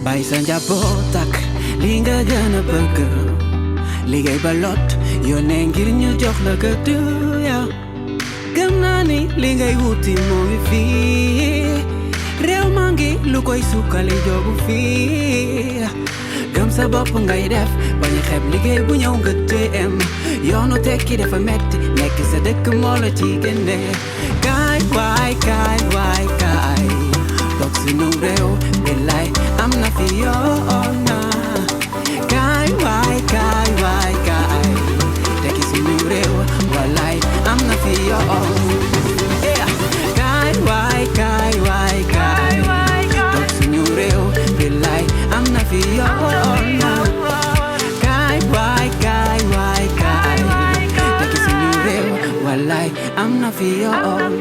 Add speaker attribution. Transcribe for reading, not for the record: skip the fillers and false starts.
Speaker 1: Bay sa njaboot ak li nga gën a bëgg liggéey ba lot yónnee ngir ñu jox la gëdd ya gëm naa ni li ngay wuti moo ngi fii réew maa ngi lu koy sukkali jogu fii gëm sa bopp ngay def bañ a xeeb liggéey bu ñëw nga téem yoonu tekki dafa metti nekk sa dëkk moo la ci génne kaay waay kaay waay kaay toog sunu réew billaay am na fi yoon na kaay waay kaay waay kaay tekki sunu réew wallaay am na fi yoon kaay waay kaay waay kaay toog sunu réew billaay am na fi yoon na kaay waay kaay waay kaay tekki sunu réew wallaay am na fi yoon